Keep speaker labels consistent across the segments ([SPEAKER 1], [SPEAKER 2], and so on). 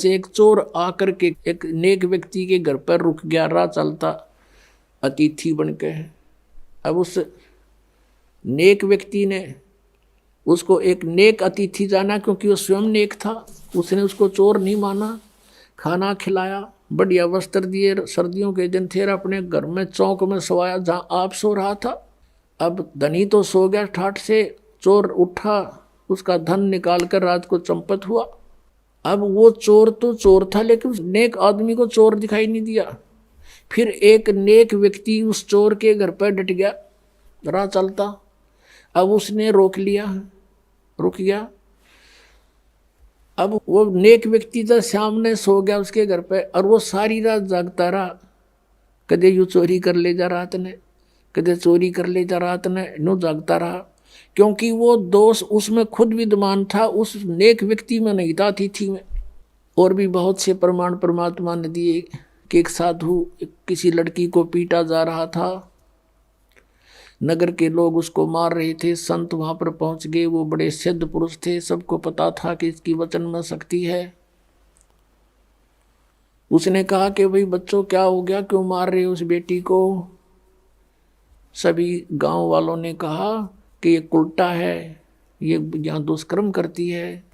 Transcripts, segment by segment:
[SPEAKER 1] से एक चोर आकर के एक नेक व्यक्ति के घर पर रुक गया, राह चलता अतिथि बन के। अब उस नेक व्यक्ति ने उसको एक नेक अतिथि जाना, क्योंकि वो स्वयं नेक था। उसने उसको चोर नहीं माना, खाना खिलाया, बढ़िया वस्त्र दिए, सर्दियों के दिन थे, अपने घर में चौक में सोया जहाँ आप सो रहा था। अब धनी तो सो गया ठाठ से, चोर उठा, उसका धन निकाल कर रात को चंपत हुआ। अब वो चोर तो चोर था, लेकिन उस नेक आदमी को चोर दिखाई नहीं दिया। फिर एक नेक व्यक्ति उस चोर के घर पर डट गया, राह चलता। अब उसने रोक लिया, रुक गया। अब वो नेक व्यक्ति तो सामने सो गया उसके घर पे, और वो सारी रात जागता रहा। कदे यू चोरी कर ले जा रात ने, कदे चोरी कर ले जा रात ने, नो जागता रहा। क्योंकि वो दोष उसमें खुद विद्यमान था, उस नेक व्यक्ति में नहीं था, अतिथि में। और भी बहुत से प्रमाण परमात्मा ने दिए कि एक साधु किसी लड़की को पीटा जा रहा था, नगर के लोग उसको मार रहे थे, संत वहां पर पहुंच गए। वो बड़े सिद्ध पुरुष थे, सबको पता था कि इसकी वचन में शक्ति है। उसने कहा कि भाई बच्चों क्या हो गया, क्यों मार रहे हो उस बेटी को। सभी गांव वालों ने कहा कि ये उल्टा है, ये यहाँ दुष्कर्म करती है।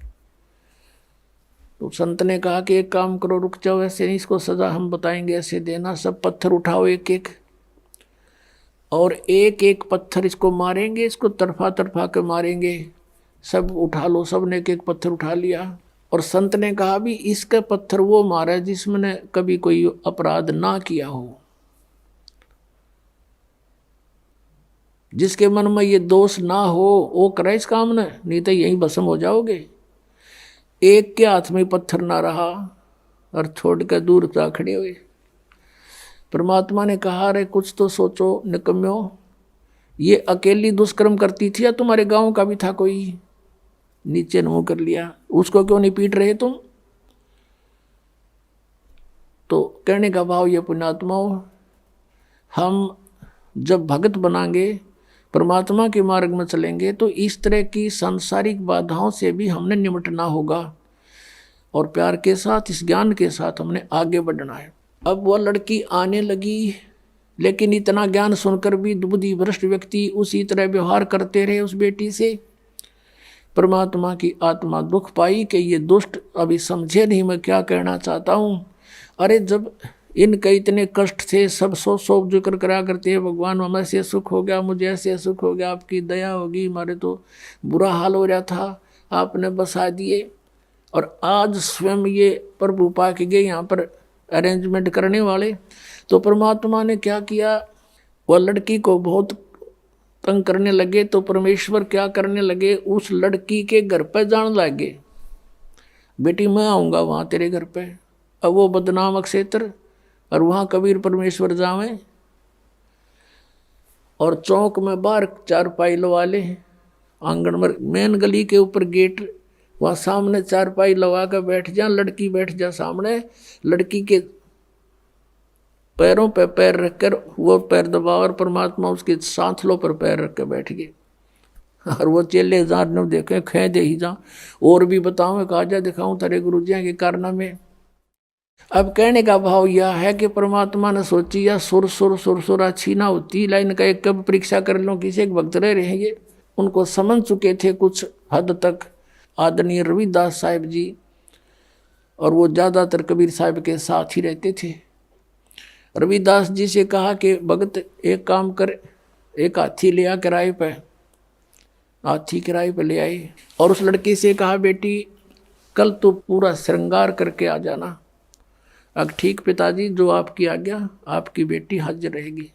[SPEAKER 1] तो संत ने कहा कि एक काम करो, रुक जाओ, ऐसे नहीं, इसको सजा हम बताएंगे, ऐसे देना। सब पत्थर उठाओ एक एक, और एक एक पत्थर इसको मारेंगे, इसको तरफा तरफा के मारेंगे। सब उठा लो, सब ने एक एक पत्थर उठा लिया। और संत ने कहा भी इसका पत्थर वो मारे जिसमें कभी कोई अपराध ना किया हो, जिसके मन में ये दोष ना हो, वो करे इस काम ने, नहीं तो यहीं भस्म हो जाओगे। एक के हाथ में पत्थर ना रहा और छोड़ कर दूर जा खड़े हुए। परमात्मा ने कहा, अरे कुछ तो सोचो निकम्यो, ये अकेली दुष्कर्म करती थी या तुम्हारे गांव का भी था कोई। नीचे मुंह कर लिया, उसको क्यों नहीं पीट रहे तुम। तो कहने का भाव ये पुण्यात्माओं, हम जब भगत बनाएंगे, परमात्मा के मार्ग में चलेंगे, तो इस तरह की सांसारिक बाधाओं से भी हमने निपटना होगा, और प्यार के साथ, इस ज्ञान के साथ हमने आगे बढ़ना है। अब वह लड़की आने लगी, लेकिन इतना ज्ञान सुनकर भी बुद्धि भ्रष्ट व्यक्ति उसी तरह व्यवहार करते रहे उस बेटी से। परमात्मा की आत्मा दुख पाई कि ये दुष्ट अभी समझे नहीं मैं क्या कहना चाहता हूँ। अरे जब इनके इतने कष्ट थे, सब सो जिक्र करा करते हैं, भगवान हमें ऐसे सुख हो गया, मुझे ऐसे सुख हो गया, आपकी दया होगी, हमारे तो बुरा हाल हो रहा था, आपने बसा दिए। और आज स्वयं ये प्रभु पा के गए यहाँ पर अरेंजमेंट करने वाले। तो परमात्मा ने क्या किया, वह लड़की को बहुत तंग करने लगे। तो परमेश्वर क्या करने लगे, उस लड़की के घर पर जान लगे, बेटी मैं आऊँगा वहाँ तेरे घर पे। अब वो बदनाम क्षेत्र, और वहाँ कबीर परमेश्वर जावे, और चौक में बाहर चारपाई लगा ले, आंगन में मेन गली के ऊपर गेट, वहाँ सामने चारपाई लगा कर बैठ जा, लड़की बैठ जा सामने, लड़की के पैरों पे पैर रखकर वो पैर दबाओ, और परमात्मा उसके सांथलों पर पैर रख कर बैठ गए। और वो चेले जार ने देखे, खे दे ही जा, और भी बताऊँ, कहा जा दिखाऊँ तेरे गुरु जी के कारनामे। अब कहने का भाव यह है कि परमात्मा ने सोची या सुर सुर सुर सुर अच्छी ना होती, लाइन का एक कब परीक्षा कर लो, किसी एक भक्त रह रहे ये उनको समझ चुके थे कुछ हद तक आदरणीय रविदास साहिब जी, और वो ज़्यादातर कबीर साहिब के साथ ही रहते थे। रविदास जी से कहा कि भगत एक काम कर, एक हाथी ले आ किराए पे, हाथी किराए पे ले आए, और उस लड़की से कहा बेटी कल तो पूरा श्रृंगार करके आ जाना। अब ठीक पिताजी, जो आपकी आज्ञा, आपकी बेटी हाजिर रहेगी।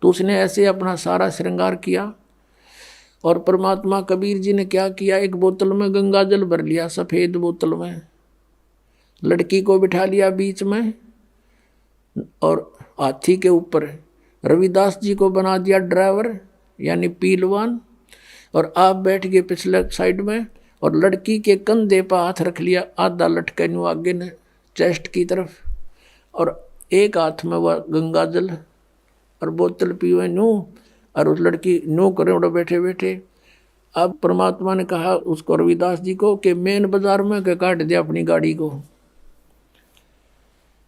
[SPEAKER 1] तो उसने ऐसे अपना सारा श्रृंगार किया। और परमात्मा कबीर जी ने क्या किया, एक बोतल में गंगा जल भर लिया, सफ़ेद बोतल में, लड़की को बिठा लिया बीच में, और हाथी के ऊपर रविदास जी को बना दिया ड्राइवर यानी पीलवान, और आप बैठ गए पिछले साइड में, और लड़की के कंधे पर हाथ रख लिया, आधा लटके नु आगे ने चेस्ट की तरफ, और एक हाथ में वह गंगा जल और बोतल पीवे नू, और उस लड़की नू करे उड़ा बैठे बैठे। अब परमात्मा ने कहा उसको, रविदास जी को, कि मेन बाजार में के काट दे अपनी गाड़ी को,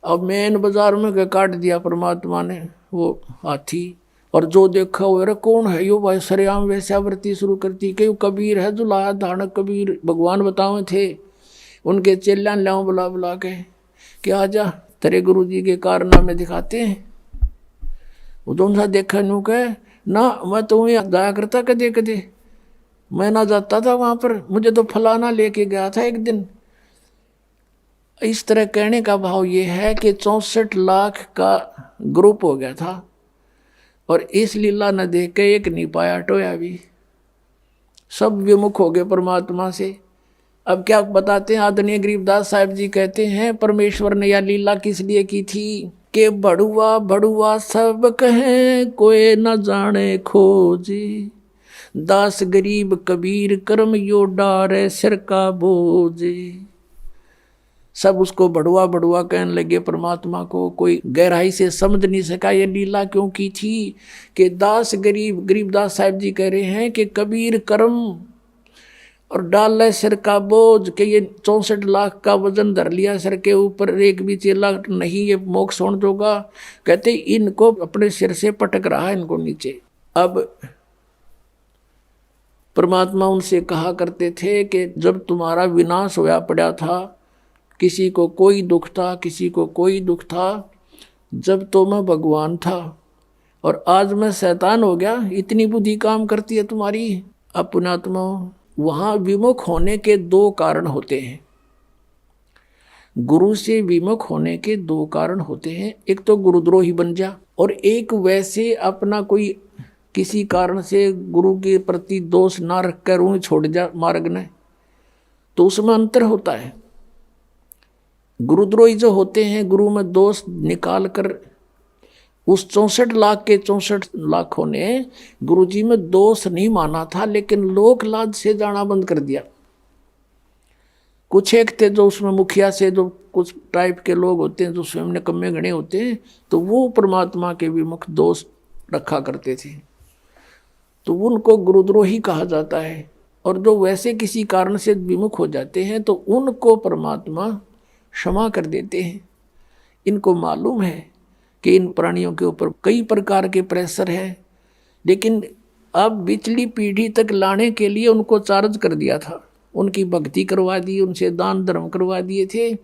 [SPEAKER 1] अब मेन बाजार में के काट दिया परमात्मा ने वो हाथी, और जो देखा वो अरे कौन है यो भाई, सरेआम वैश्यावृत्ति शुरू करती कि कबीर है जो लाया धानक कबीर, भगवान बतावे थे उनके चेल्यान लाओ बुला बुला के कि आजा तेरे गुरु जी के कारनामे दिखाते हैं। वो तो उनसा देखा नू कहे ना, मैं तो यहाँ जाया करता कदे कदे, मैं ना जाता था वहां पर, मुझे तो फलाना लेके गया था एक दिन। इस तरह कहने का भाव ये है कि 64 लाख का ग्रुप हो गया था और इस लीला न देख के एक नहीं पाया टोया भी, सब विमुख हो गए परमात्मा से। अब क्या बताते हैं आदरणीय गरीबदास साहब जी, कहते हैं परमेश्वर ने यह लीला किस लिए की थी कि बड़ुआ बड़ुआ सब कहें कोई न जाने खोजी, दास गरीब कबीर कर्म यो डारे सिर का बोझी। सब उसको बड़ुआ बड़ुआ कहने लगे परमात्मा को, कोई गहराई से समझ नहीं सका ये लीला क्यों की थी कि दास गरीबदास साहब जी कह रहे हैं कि कबीर कर्म और डाल ले सिर का बोझ, के ये 64 लाख का वजन धर लिया सिर के ऊपर, एक भी चेला नहीं ये मोक्ष होने दोगा। कहते इनको अपने सिर से पटक रहा है इनको नीचे। अब परमात्मा उनसे कहा करते थे कि जब तुम्हारा विनाश होया पड़ा था, किसी को कोई दुख था, किसी को कोई दुख था, जब तो मैं भगवान था और आज मैं शैतान हो गया, इतनी बुद्धि काम करती है तुम्हारी। अब पुण्यात्मा, वहाँ विमुख होने के 2 कारण होते हैं, गुरु से विमुख होने के 2 कारण होते हैं। एक तो गुरुद्रोही बन जा, और एक वैसे अपना कोई किसी कारण से गुरु के प्रति दोष ना रख कर उन्हें छोड़ जा मार्ग ने, तो उसमें अंतर होता है। गुरुद्रोही जो होते हैं, गुरु में दोष निकाल कर, उस 64 लाख के 64 लाखों ने गुरु जी में दोष नहीं माना था, लेकिन लोक लाज से जाना बंद कर दिया। कुछ एक थे जो उसमें मुखिया से, जो कुछ टाइप के लोग होते हैं जो स्वयं निकम्मे गणे होते हैं, तो वो परमात्मा के विमुख दोष रखा करते थे, तो उनको गुरुद्रोही कहा जाता है। और जो वैसे किसी कारण से विमुख हो जाते हैं तो उनको परमात्मा क्षमा कर देते हैं। इनको मालूम है कि इन प्राणियों के ऊपर कई प्रकार के प्रेशर है, लेकिन अब पिछली पीढ़ी तक लाने के लिए उनको चार्ज कर दिया था, उनकी भक्ति करवा दी, उनसे दान धर्म करवा दिए थे,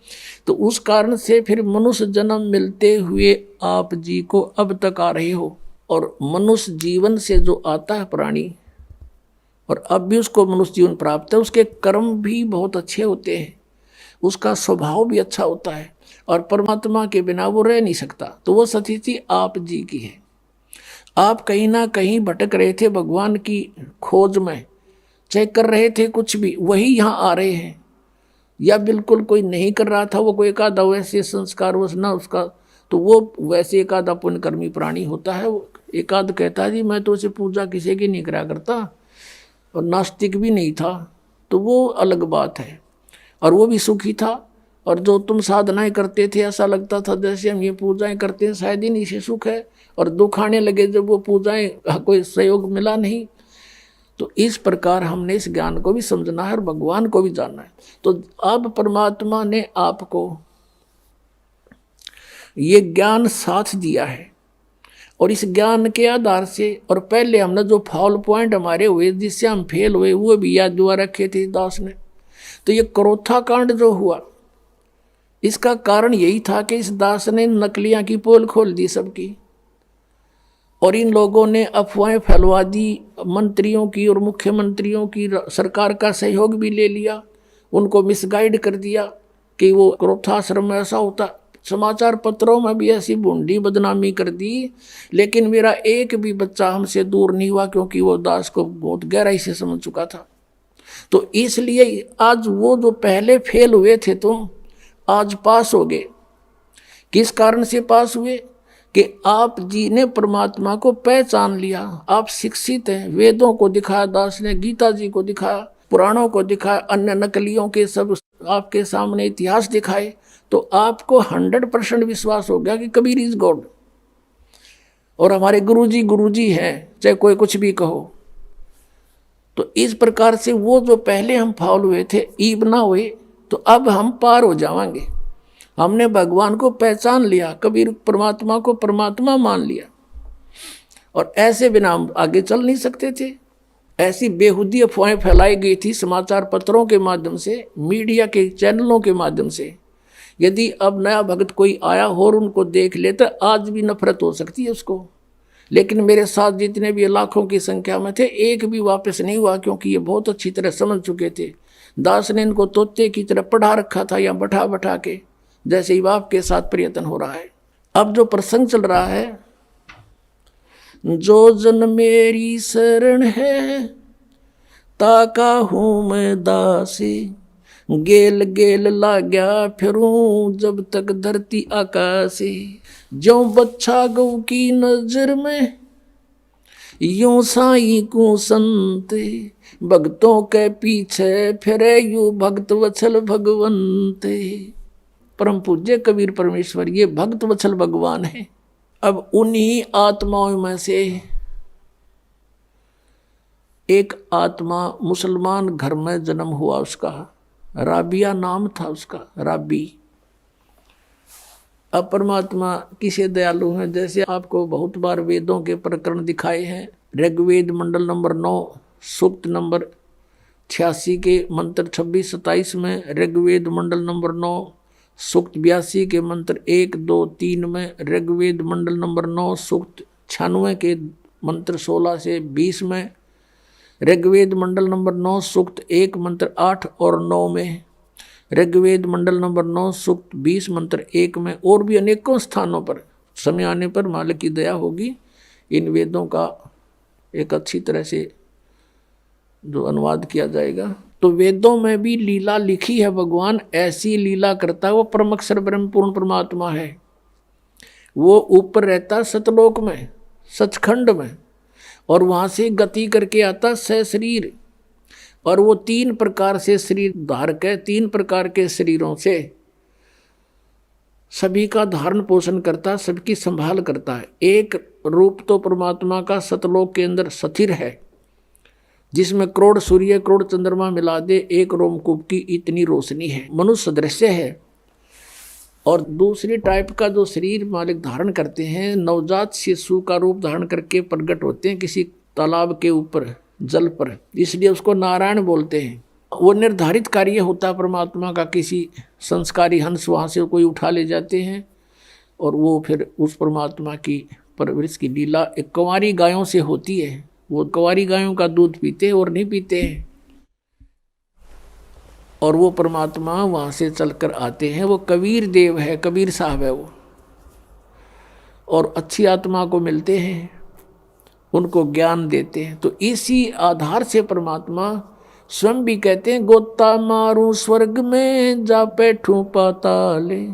[SPEAKER 1] तो उस कारण से फिर मनुष्य जन्म मिलते हुए आप जी को अब तक आ रहे हो। और मनुष्य जीवन से जो आता है प्राणी, और अब भी उसको मनुष्य जीवन प्राप्त है, उसके कर्म भी बहुत अच्छे होते हैं, उसका स्वभाव भी अच्छा होता है, और परमात्मा के बिना वो रह नहीं सकता। तो वो स्थिति आप जी की है। आप कहीं ना कहीं भटक रहे थे भगवान की खोज में, चाहे कर रहे थे कुछ भी, वही यहाँ आ रहे हैं। या बिल्कुल कोई नहीं कर रहा था, वो कोई एक आधा वैसे संस्कार वश ना उसका, तो वो वैसे एक आधा पुण्यकर्मी प्राणी होता है। वो एक आध कहता है जी मैं तो उसे पूजा किसी की नहीं करा करता, और नास्तिक भी नहीं था, तो वो अलग बात है, और वो भी सुखी था। और जो तुम साधनाएं करते थे ऐसा लगता था जैसे हम ये पूजाएं करते हैं शायद ही नहीं से सुख है, और दुख आने लगे जब वो पूजाएं कोई सहयोग मिला नहीं। तो इस प्रकार हमने इस ज्ञान को भी समझना है और भगवान को भी जानना है। तो अब परमात्मा ने आपको ये ज्ञान साथ दिया है, और इस ज्ञान के आधार से, और पहले हमने जो फॉल पॉइंट हमारे हुए जिससे हम फेल हुए वो भी याद दुआ रखे थे दास ने। तो ये क्रोथा कांड जो हुआ, इसका कारण यही था कि इस दास ने नकलियां की पोल खोल दी सबकी, और इन लोगों ने अफवाहें फैलवा दी मंत्रियों की और मुख्यमंत्रियों की, सरकार का सहयोग भी ले लिया, उनको मिसगाइड कर दिया कि वो क्रोथाश्रम में ऐसा होता। समाचार पत्रों में भी ऐसी भूंडी बदनामी कर दी, लेकिन मेरा एक भी बच्चा हमसे दूर नहीं हुआ, क्योंकि वो दास को बहुत गहराई से समझ चुका था। तो इसलिए आज वो जो पहले फेल हुए थे तुम आज पास हो गए। किस कारण से पास हुए कि आप जी ने परमात्मा को पहचान लिया, आप शिक्षित हैं, वेदों को दिखाया दास ने, गीता जी को दिखाया, पुराणों को दिखाया, अन्य नकलियों के सब आपके सामने इतिहास दिखाए, तो आपको 100% विश्वास हो गया कि कबीर इज गॉड, और हमारे गुरुजी हैं, चाहे कोई कुछ भी कहो। तो इस प्रकार से वो जो पहले हम फाउल हुए थे ईब ना हुए, तो अब हम पार हो जाएंगे। हमने भगवान को पहचान लिया, कबीर परमात्मा को परमात्मा मान लिया, और ऐसे बिना हम आगे चल नहीं सकते थे। ऐसी बेहुदी अफवाहें फैलाई गई थी समाचार पत्रों के माध्यम से, मीडिया के चैनलों के माध्यम से। यदि अब नया भक्त कोई आया हो और उनको देख ले तो आज भी नफरत हो सकती है उसको, लेकिन मेरे साथ जितने भी लाखों की संख्या में थे, एक भी वापस नहीं हुआ, क्योंकि ये बहुत अच्छी तरह समझ चुके थे। दास ने इनको तोते की तरह पढ़ा रखा था, या बैठा बैठा के, जैसे ही बाप के साथ प्रयत्न हो रहा है। अब जो प्रसंग चल रहा है, जो जन मेरी शरण है ताका हूँ मैं दासी, गेल गेल लाग्या फिरूं जब तक धरती आकाशी, जो बच्चा गौ की नजर में यूं साई को संत, भक्तों के पीछे फिरे यू भक्त वत्सल भगवंत। परम पूज्य कबीर परमेश्वर ये भक्त वत्सल भगवान है। अब उन्हीं आत्माओं में से एक आत्मा मुसलमान घर में जन्म हुआ, उसका राबिया नाम था, उसका राबी। अब परमात्मा किसे दयालु हैं, जैसे आपको बहुत बार वेदों के प्रकरण दिखाए हैं। ऋग्वेद मंडल नंबर 9 सूक्त नंबर 86 के मंत्र 26-27 में, ऋग्वेद मंडल नंबर 9 सूक्त 82 के मंत्र 1, 2, 3 में, ऋग्वेद मंडल नंबर 9 सूक्त 96 के मंत्र 16 से 20 में, ऋग्वेद मंडल नंबर 9 सूक्त 1 मंत्र 8 और 9 में, ऋग्वेद मंडल नंबर 9 सूक्त 20 मंत्र 1 में, और भी अनेकों स्थानों पर समय आने पर मालिक की दया होगी इन वेदों का एक अच्छी तरह से जो अनुवाद किया जाएगा। तो वेदों में भी लीला लिखी है, भगवान ऐसी लीला करता है। वो परम अक्षर ब्रह्म पूर्ण परमात्मा है, वो ऊपर रहता सतलोक में, सचखंड में, और वहाँ से गति करके आता सशरीर, और वो 3 प्रकार से शरीर धारक है, 3 प्रकार के शरीरों से सभी का धारण पोषण करता, सबकी संभाल करता है। एक रूप तो परमात्मा का सतलोक के अंदर स्थिर है, जिसमें करोड़ सूर्य करोड़ चंद्रमा मिला दे एक रोमकूप की इतनी रोशनी है, मनुष्य सदृश्य है। और दूसरी टाइप का जो शरीर मालिक धारण करते हैं, नवजात शिशु का रूप धारण करके प्रकट होते हैं किसी तालाब के ऊपर जल पर, इसलिए उसको नारायण बोलते हैं। वो निर्धारित कार्य होता परमात्मा का, किसी संस्कारी हंस वहाँ से कोई उठा ले जाते हैं, और वो फिर उस परमात्मा की परवरिश की लीला एक कंवारी गायों से होती है। वो कंवारी गायों का दूध पीते और नहीं पीते हैं, और वो परमात्मा वहाँ से चलकर आते हैं। वो कबीर देव है, कबीर साहब है वो, और अच्छी आत्मा को मिलते हैं, उनको ज्ञान देते हैं। तो इसी आधार से परमात्मा स्वयं भी कहते हैं, गोता मारूं स्वर्ग में जा बैठूं पाताले,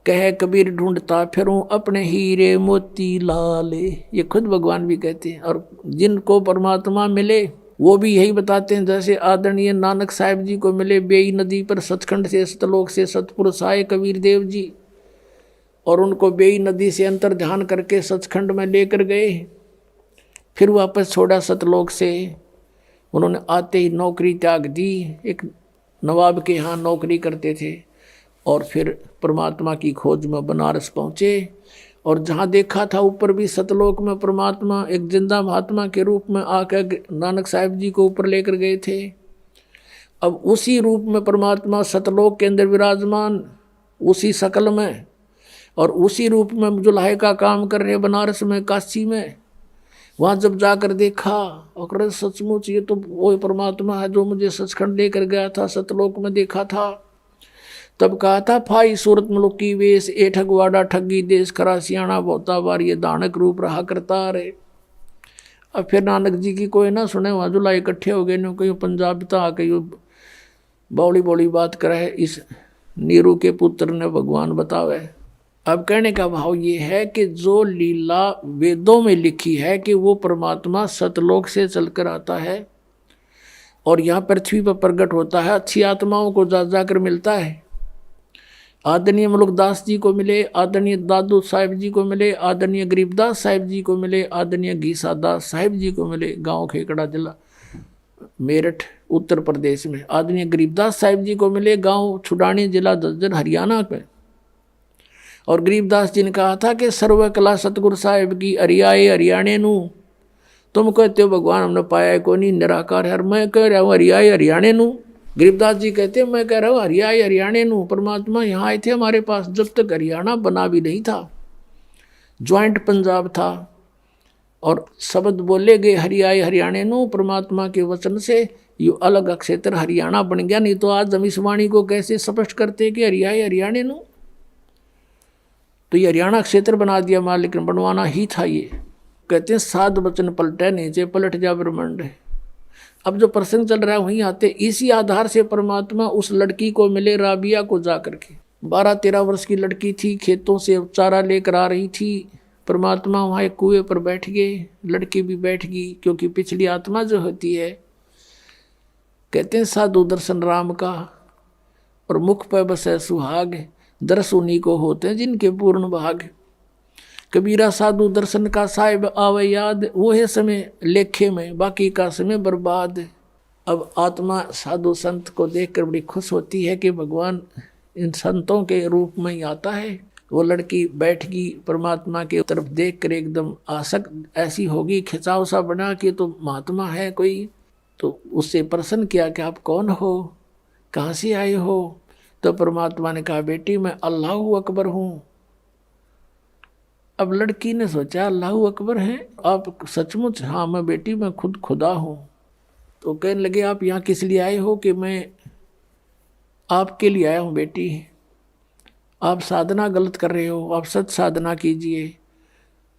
[SPEAKER 1] कह कबीर ढूंढता फिरूं अपने हीरे मोती लाले। ये खुद भगवान भी कहते हैं। और जिनको परमात्मा मिले वो भी यही बताते हैं, जैसे आदरणीय नानक साहिब जी को मिले बेई नदी पर, सचखंड से सतलोक से सतपुरुष आए कबीर देव जी, और उनको बेई नदी से अंतर ध्यान करके सचखंड में लेकर गए, फिर वापस छोड़ा सतलोक से। उन्होंने आते ही नौकरी त्याग दी, एक नवाब के यहाँ नौकरी करते थे, और फिर परमात्मा की खोज में बनारस पहुँचे। और जहाँ देखा था ऊपर भी सतलोक में परमात्मा एक जिंदा महात्मा के रूप में आकर नानक साहिब जी को ऊपर लेकर गए थे। अब उसी रूप में परमात्मा सतलोक के अंदर विराजमान, उसी शकल में, और उसी रूप में जुलाहे का काम कर रहे बनारस में, काशी में। वहाँ जब जाकर देखा, और सचमुच ये तो वो परमात्मा है जो मुझे सचखंड लेकर गया था, सतलोक में देखा था। तब कहा था, फाई सूरत मलुकी वेश ए ठगवाड़ा ठगी देश खरा सियाणा बहुता बार ये दानक रूप रहा करता रे। अब फिर नानक जी की कोई ना सुने, वहाँ जुला इकट्ठे हो गए, न कहीं पंजाब था, कहीं बौड़ी बौड़ी बात करे, इस नीरू के पुत्र ने भगवान बतावे। अब कहने का भाव ये है कि जो लीला वेदों में लिखी है कि वो परमात्मा सतलोक से चलकर आता है और यहाँ पृथ्वी पर प्रकट होता है, अच्छी आत्माओं को जा जाकर मिलता है। आदरणीय मुलुकदास जी को मिले, आदरणीय दादू साहिब जी को मिले, आदरणीय गरीबदास साहिब जी को मिले, आदरणीय घीसा दास साहिब जी को मिले, गांव खेकड़ा जिला मेरठ उत्तर प्रदेश में। आदरणीय गरीबदास साहिब जी को मिले, गांव छुडानी, जिला दज्जन, हरियाणा में। और गरीबदास जी ने कहा था कि सर्व कला सतगुरु साहिब की हरियाए हरियाणे नू, तुम कहते हो भगवान हमने पाया को नहीं, निराकार है, और मैं कह रहा हूँ हरियाए हरियाणे नू। गरीबदास जी कहते हैं मैं कह रहा हूँ हरियाए हरियाणे नू। परमात्मा यहाँ आए थे हमारे पास जब तक हरियाणा बना भी नहीं था, ज्वाइंट पंजाब था, और शब्द बोले गए हरियाए हरियाणे नू। परमात्मा के वचन से ये अलग क्षेत्र हरियाणा बन गया, नहीं तो आज हम इस वाणी को कैसे स्पष्ट करते कि हरियाए हरियाणे नू। तो ये हरियाणा क्षेत्र बना दिया मालिक ने, बनवाना ही था ये। कहते हैं साध वचन पलटे नीचे, पलट जा ब्रह्मांड। अब जो प्रसंग चल रहा है वहीं आते, इसी आधार से परमात्मा उस लड़की को मिले, राबिया को जा करके। 12-13 वर्ष की लड़की थी, खेतों से चारा लेकर आ रही थी। परमात्मा वहाँ एक कुएं पर बैठ गए, लड़की भी बैठ गई, क्योंकि पिछली आत्मा जो होती है, कहते हैं साधु दर्शन राम का, और मुख पर बसे सुहाग, दर्श उन्हीं को होते हैं जिनके पूर्ण भाग। कबीरा साधु दर्शन का साहिब आवे याद, वो है समय लेखे में, बाकी का समय बर्बाद। अब आत्मा साधु संत को देखकर बड़ी खुश होती है कि भगवान इन संतों के रूप में ही आता है। वो लड़की बैठ गई, परमात्मा के तरफ देख कर एकदम आसक्त ऐसी होगी, खिंचाव सा बना कि तो महात्मा है कोई। तो उससे प्रश्न किया कि आप कौन हो, कहाँ से आए हो? तो परमात्मा ने कहा बेटी मैं अल्लाह अकबर हूँ। अब लड़की ने सोचा अल्लाह अकबर है, आप सचमुच? हाँ मैं बेटी मैं खुद खुदा हूँ। तो कहने लगे आप यहाँ किस लिए आए हो? कि मैं आपके लिए आया हूँ बेटी, आप साधना गलत कर रहे हो, आप सच साधना कीजिए।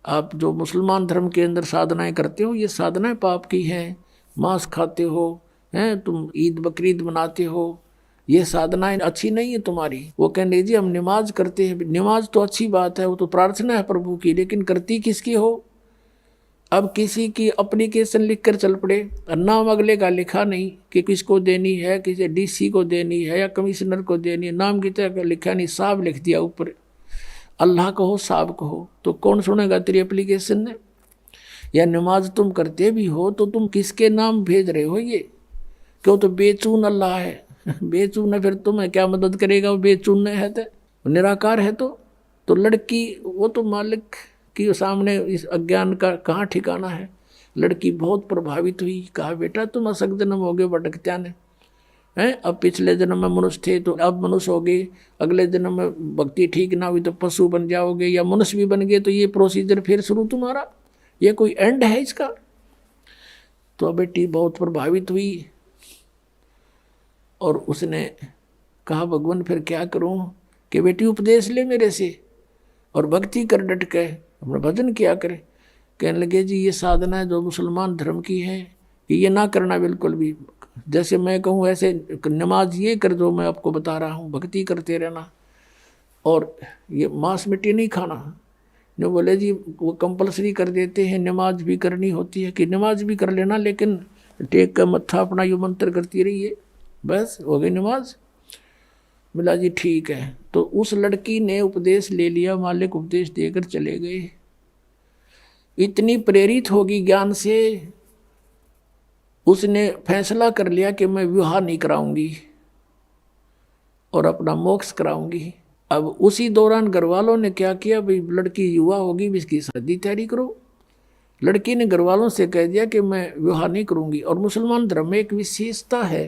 [SPEAKER 1] आप जो मुसलमान धर्म के अंदर साधनाएं करते हो ये साधनाएं पाप की हैं, मांस खाते हो, हैं तुम ईद बकरीद मनाते हो, ये साधनाएं अच्छी नहीं है तुम्हारी। वो कहने जी हम नमाज करते हैं। नमाज तो अच्छी बात है, वो तो प्रार्थना है प्रभु की, लेकिन करती किसकी हो? अब किसी की एप्लीकेशन लिख कर चल पड़े, नाम अगले का लिखा नहीं कि किसको देनी है, किसी डीसी को देनी है या कमिश्नर को देनी है, नाम की तरह लिखा नहीं, साहब लिख दिया ऊपर, अल्लाह कहो साहब कहो, तो कौन सुनेगा तेरी एप्लीकेशन ने? या नमाज तुम करते भी हो तो तुम किसके नाम भेज रहे हो? ये क्यों? तो बेचून अल्लाह है, बेचून है, फिर तुम्हें क्या मदद करेगा? वो बेचून है तो निराकार है। तो लड़की वो तो मालिक के सामने इस अज्ञान का कहाँ ठिकाना है। लड़की बहुत प्रभावित हुई, कहा बेटा तुम असक जन्म हो गए भटकत्या ने, हैं? अब पिछले जन्म में मनुष्य थे तो अब मनुष्य हो गए, अगले जन्म में भक्ति ठीक ना हुई तो पशु बन जाओगे, या मनुष्य भी बन गए तो ये प्रोसीजर फिर शुरू तुम्हारा, ये कोई एंड है इसका? तो बेटी बहुत प्रभावित हुई और उसने कहा भगवान फिर क्या करूं? कि बेटी उपदेश ले मेरे से और भक्ति कर डट के, अपना भजन किया करे। कहने लगे जी ये साधना है जो मुसलमान धर्म की है, ये ना करना बिल्कुल भी। जैसे मैं कहूँ ऐसे नमाज ये कर दो, मैं आपको बता रहा हूँ, भक्ति करते रहना, और ये मांस मिट्टी नहीं खाना। जो बोले जी वो कंपलसरी कर देते हैं, नमाज भी करनी होती है, कि नमाज भी कर लेना लेकिन टेक का मत्था अपना यो मंत्र करती रहिए, बस हो गई नमाज। बोला जी ठीक है। तो उस लड़की ने उपदेश ले लिया, मालिक उपदेश देकर चले गए। इतनी प्रेरित होगी ज्ञान से, उसने फैसला कर लिया कि मैं विवाह नहीं कराऊंगी और अपना मोक्ष कराऊंगी। अब उसी दौरान घर वालों ने क्या किया, भाई लड़की युवा होगी, इसकी शादी तैयारी करो। लड़की ने घर वालों से कह दिया कि मैं विवाह नहीं करूंगी। और मुसलमान धर्म में एक विशेषता है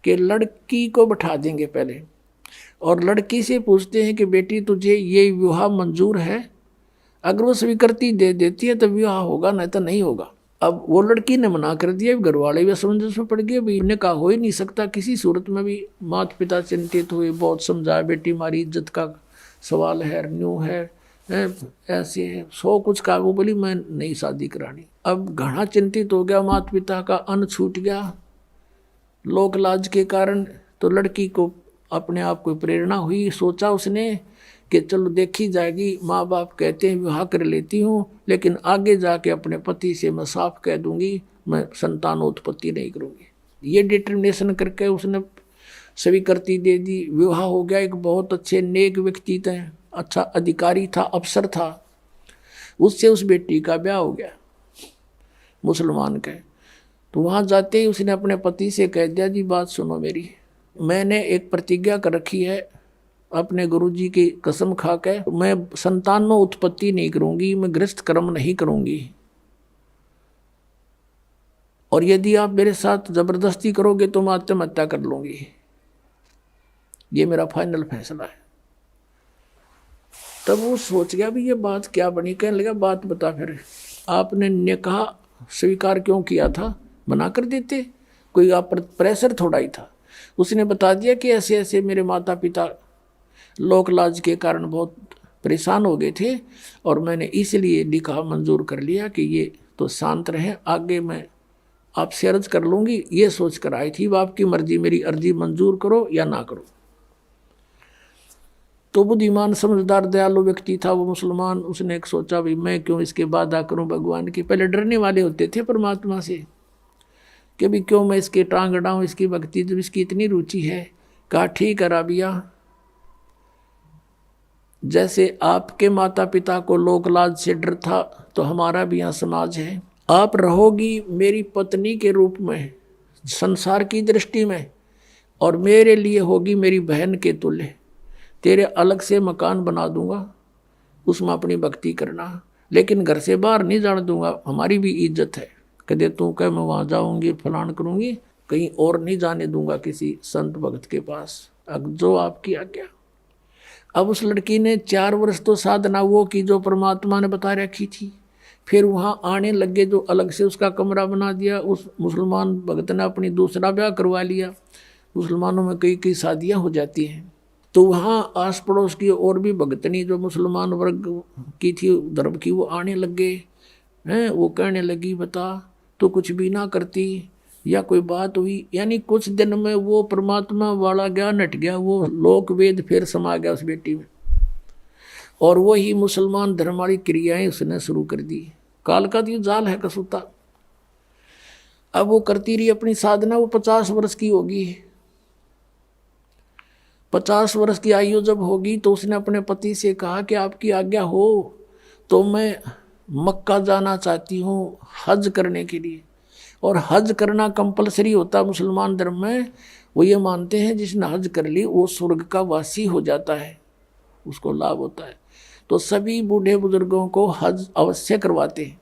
[SPEAKER 1] कि लड़की को बैठा देंगे पहले और लड़की से पूछते हैं कि बेटी तुझे ये विवाह मंजूर है? अगर वो स्वीकृति दे देती है तो विवाह होगा, नहीं तो नहीं होगा। अब वो लड़की ने मना कर दिया, घर वाले भी असमंजस में पड़ गए, भाई इन्हें कहा हो ही नहीं सकता किसी सूरत में भी। माता पिता चिंतित हुए, बहुत समझाया बेटी हमारी इज्जत का सवाल है, न्यू है, ऐसे है, 100 कुछ कहा। वो बोली मैं नहीं शादी करानी। अब घना चिंतित हो गया, माता पिता का अन्न छूट गया लोक लाज के कारण। तो लड़की को अपने आप को प्रेरणा हुई, सोचा उसने कि चलो देखी जाएगी, माँ बाप कहते हैं विवाह कर लेती हूँ, लेकिन आगे जाके अपने पति से मैं साफ कह दूंगी मैं संतानोत्पत्ति नहीं करूँगी। ये डिटर्मिनेशन करके उसने स्वीकृति दे दी। विवाह हो गया। एक बहुत अच्छे नेक व्यक्ति थे, अच्छा अधिकारी था, अफसर था, उससे उस बेटी का ब्याह हो गया मुसलमान के। तो वहाँ जाते ही उसने अपने पति से कह दिया, जी बात सुनो मेरी, मैंने एक प्रतिज्ञा कर रखी है अपने गुरुजी की कसम खा के, मैं संतान में उत्पत्ति नहीं करूंगी, मैं गृहस्थ कर्म नहीं करूंगी, और यदि आप मेरे साथ जबरदस्ती करोगे तो मैं आत्महत्या कर लूंगी, ये मेरा फाइनल फैसला है। तब वो सोच गया भी ये बात क्या बनी। कहने लगा, बात बता फिर, आपने निकाह स्वीकार क्यों किया था, मना कर देते, कोई आप पर प्रेशर थोड़ा ही था। उसने बता दिया कि ऐसे ऐसे मेरे माता पिता लोक लाज के कारण बहुत परेशान हो गए थे और मैंने इसलिए निकाह मंजूर कर लिया कि ये तो शांत रहे, आगे मैं आपसे अर्ज कर लूँगी, ये सोच कर आई थी। आपकी मर्जी, मेरी अर्जी मंजूर करो या ना करो। तो बुद्धिमान समझदार दयालु व्यक्ति था वो मुसलमान। उसने एक सोचा, भी मैं क्यों इसके वादा करूं भगवान की। पहले डरने वाले होते थे परमात्मा से कि भी क्यों मैं इसके टांग अड़ाऊं, इसकी भक्ति जब इसकी इतनी रुचि है। कहा, ठीक है राबिया, जैसे आपके माता पिता को लोक लाज से डर था तो हमारा भी यहाँ समाज है। आप रहोगी मेरी पत्नी के रूप में संसार की दृष्टि में, और मेरे लिए होगी मेरी बहन के तुल्य। तेरे अलग से मकान बना दूंगा, उसमें अपनी भक्ति करना, लेकिन घर से बाहर नहीं जाने दूंगा, हमारी भी इज्जत है। कदे तू कह मैं वहाँ जाऊंगी फलान करूंगी, कहीं और नहीं जाने दूंगा किसी संत भक्त के पास, जो आपकी आज्ञा। अब उस लड़की ने 4 वर्ष तो साधना वो की जो परमात्मा ने बता रखी थी। फिर वहाँ आने लगे, जो अलग से उसका कमरा बना दिया। उस मुसलमान भक्त ने अपनी दूसरा ब्याह करवा लिया। मुसलमानों में कई कई शादियाँ हो जाती हैं। तो वहाँ आस पड़ोस की और भी भगतनी जो मुसलमान वर्ग की थी धर्म की, वो आने लगे हैं। वो कहने लगी, बता तो कुछ भी ना करती या कोई बात हुई। यानी कुछ दिन में वो परमात्मा वाला ज्ञान हट गया, वो लोक वेद फिर समा गया उस बेटी में, और वही मुसलमान धर्म वाली क्रियाएं उसने शुरू कर दी। काल का तो जाल है कसूता। अब वो करती रही अपनी साधना। वो 50 वर्ष की होगी। 50 वर्ष की आयु जब होगी तो उसने अपने पति से कहा कि आपकी आज्ञा हो तो मैं मक्का जाना चाहती हूँ हज करने के लिए। और हज करना कंपलसरी होता मुसलमान धर्म में। वो ये मानते हैं जिसने हज कर ली वो स्वर्ग का वासी हो जाता है, उसको लाभ होता है। तो सभी बूढ़े बुजुर्गों को हज अवश्य करवाते हैं।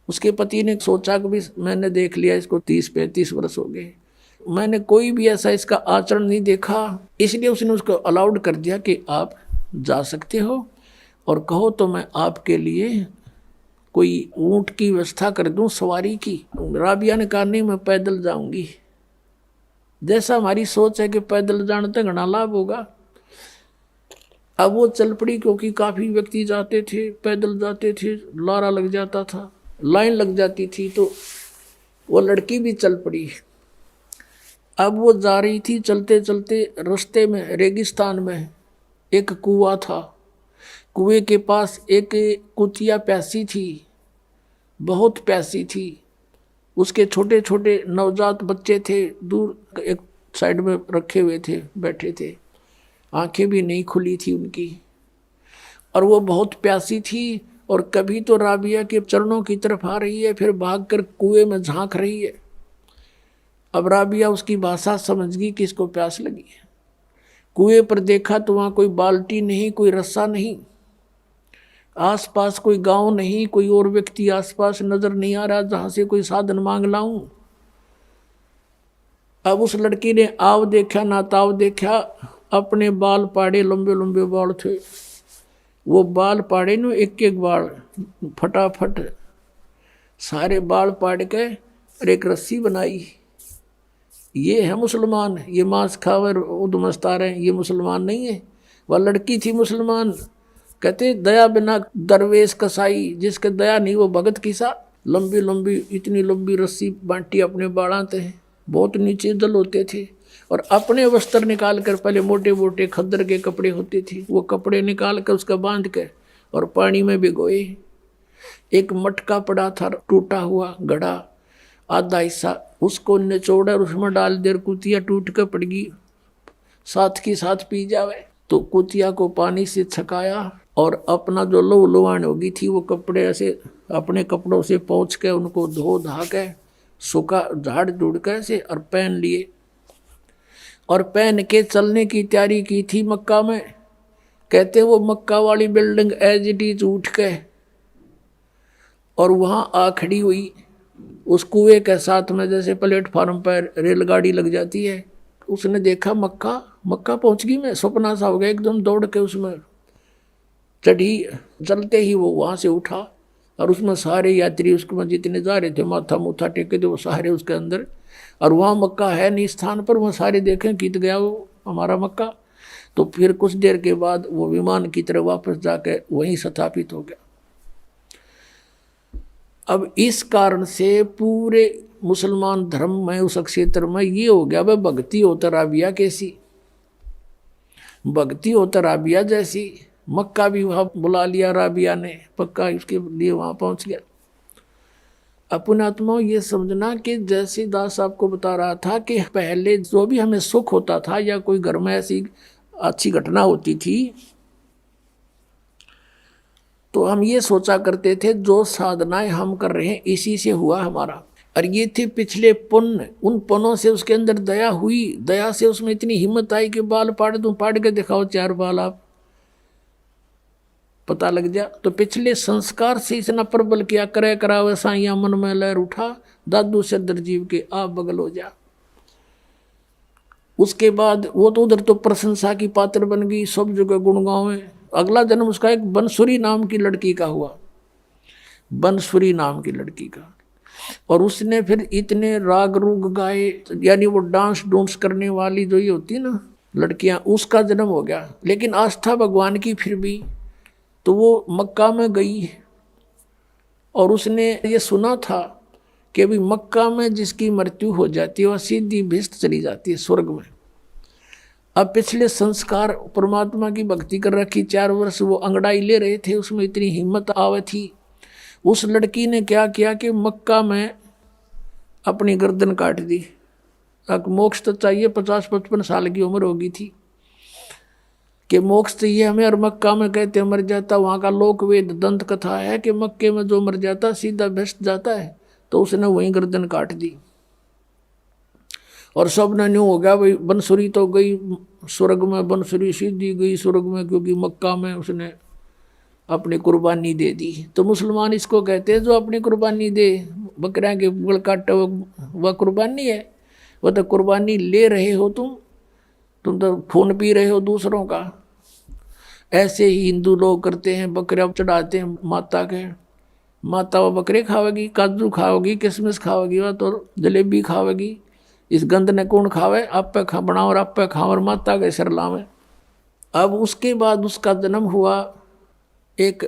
[SPEAKER 1] उसके पति ने सोचा कि भी मैंने देख लिया इसको 30-35 वर्ष हो गए, मैंने कोई भी ऐसा इसका आचरण नहीं देखा, इसलिए उसने उसको अलाउड कर दिया कि आप जा सकते हो और कहो तो मैं आपके लिए कोई ऊंट की व्यवस्था कर दूं सवारी की। राबिया ने कहा, नहीं मैं पैदल जाऊंगी। जैसा हमारी सोच है कि पैदल जाने तक घना लाभ होगा। अब वो चल पड़ी, क्योंकि काफ़ी व्यक्ति जाते थे, पैदल जाते थे, लारा लग जाता था, लाइन लग जाती थी, तो वो लड़की भी चल पड़ी। अब वो जा रही थी, चलते चलते रास्ते में रेगिस्तान में एक कुआं था। कुएं के पास एक कुतिया प्यासी थी, बहुत प्यासी थी। उसके छोटे छोटे नवजात बच्चे थे, दूर एक साइड में रखे हुए थे, बैठे थे, आंखें भी नहीं खुली थी उनकी, और वो बहुत प्यासी थी। और कभी तो राबिया के चरणों की तरफ आ रही है, फिर भागकर कुएं में झांक रही है। अब राबिया उसकी भाषा समझ गई कि इसको प्यास लगी है। कुएं पर देखा तो वहाँ कोई बाल्टी नहीं, कोई रस्सा नहीं, आसपास कोई गांव नहीं, कोई और व्यक्ति आसपास नजर नहीं आ रहा जहाँ से कोई साधन मांग लाऊं। अब उस लड़की ने आव देखा ना ताव देखा, अपने बाल पाड़े, लंबे लंबे बाल थे, वो बाल पाड़े न एक एक बाल फटाफट सारे बाल पाड़ के और एक रस्सी बनाई। ये है मुसलमान, ये मांस खावर उदमस्ता रहे, ये मुसलमान नहीं है। वह लड़की थी मुसलमान। कहते दया बिना दरवेश कसाई, जिसके दया नहीं वो भगत किसा। लंबी लंबी इतनी लंबी रस्सी बांटी अपने बाड़ाते हैं, बहुत नीचे जल होते थे, और अपने वस्त्र निकाल कर, पहले मोटे मोटे खद्दर के कपड़े होते थे, वो कपड़े निकाल कर उसका बांध के और पानी में भिगोए। एक मटका पड़ा था टूटा हुआ घड़ा, आधा हिस्सा उसको निचोड़ा और उसमें डाल दे, कुतिया टूट कर पड़ गई, साथ की साथ पी जावे। तो कुतिया को पानी से छकाया और अपना जो लुहान होगी थी वो कपड़े ऐसे अपने कपड़ों से पोंछ के उनको धो धा के सूखा झाड़ झूड़ कैसे और पहन लिए, और पहन के चलने की तैयारी की थी मक्का में। कहते वो मक्का वाली बिल्डिंग एज इट इज उठ के और वहां आ खड़ी हुई उस कुएं के साथ में, जैसे प्लेटफार्म पर रेलगाड़ी लग जाती है। उसने देखा मक्का, मक्का पहुंच गई, मैं सपना सा हो गया, एकदम दौड़ के उसमें चढ़ी। चलते ही वो वहां से उठा और उसमें सारे यात्री उसके जितने जा रहे थे माथा मुथा टेके थे वो सारे उसके अंदर, और वहाँ मक्का है नहीं स्थान पर, वहाँ सारे देखें कित गया वो हमारा मक्का। तो फिर कुछ देर के बाद वो विमान की तरह वापस जाके वहीं स्थापित हो गया। अब इस कारण से पूरे मुसलमान धर्म में उस क्षेत्र में ये हो गया भाई भक्ति हो तराबिया कैसी, भक्ति हो तराबिया जैसी। मक्का भी वहाँ बुला लिया राबिया ने, पक्का इसके लिए वहाँ पहुँच गया। अपने आत्माओं ये समझना कि जैसे दास आपको बता रहा था कि पहले जो भी हमें सुख होता था या कोई घर में ऐसी अच्छी घटना होती थी तो हम ये सोचा करते थे जो साधनाएं हम कर रहे हैं इसी से हुआ हमारा, और ये थे पिछले पुण्य। उन पुण्यों से उसके अंदर दया हुई, दया से उसमें इतनी हिम्मत आई कि बाल पाड़ दूं, पाड़ के दिखाओ 4 बाल आप, पता लग जा। तो पिछले संस्कार से इतना प्रबल किया, करे करावे साइया मन में लहर उठा, दादू से दरजीव के आप बगल हो जा। उसके बाद वो तो उधर तो प्रशंसा की पात्र बन गई, सब जगह गुणगांव में। अगला जन्म उसका एक बनसुरी नाम की लड़की का हुआ, बनसुरी नाम की लड़की का, और उसने फिर इतने राग रूग गाए, यानी वो डांस डूंस करने वाली जो ये होती है ना लड़कियां, उसका जन्म हो गया। लेकिन आस्था भगवान की फिर भी, तो वो मक्का में गई और उसने ये सुना था कि अभी मक्का में जिसकी मृत्यु हो जाती है वह सीधी भिष्ट चली जाती है स्वर्ग में। अब पिछले संस्कार परमात्मा की भक्ति कर रखी, 4 वर्ष वो अंगड़ाई ले रहे थे, उसमें इतनी हिम्मत आवे थी। उस लड़की ने क्या किया कि मक्का में अपनी गर्दन काट दी। अब मोक्ष तो चाहिए, 50-55 साल की उम्र होगी थी कि मोक्ष चाहिए हमें, और मक्का में कहते मर जाता, वहाँ का लोक वेद दंत कथा है कि मक्के में जो मर जाता सीधा भ्रष्ट जाता है। तो उसने वहीं गर्दन काट दी और सब ने न्यू हो गया भाई बनसुरी तो गई स्वर्ग में, बनसुरी सीधी गई स्वर्ग में, क्योंकि मक्का में उसने अपनी कुर्बानी दे दी। तो मुसलमान इसको कहते हैं जो अपनी कुर्बानी दे, बकरियां के गल काटे वह कुर्बानी है। वह तो कुर्बानी ले रहे हो तुम तो खून पी रहे हो दूसरों का। ऐसे ही हिंदू लोग करते हैं, बकरियां चढ़ाते हैं माता के, माता वो बकरे खावेगी, काजू खाओगी, किशमिश खाओगी, वह तो जलेबी खावेगी। इस गंद ने कौन खावे, आप पे खा बनाओ और आप पे खाओ और माता के सिर लावे। अब उसके बाद उसका जन्म हुआ एक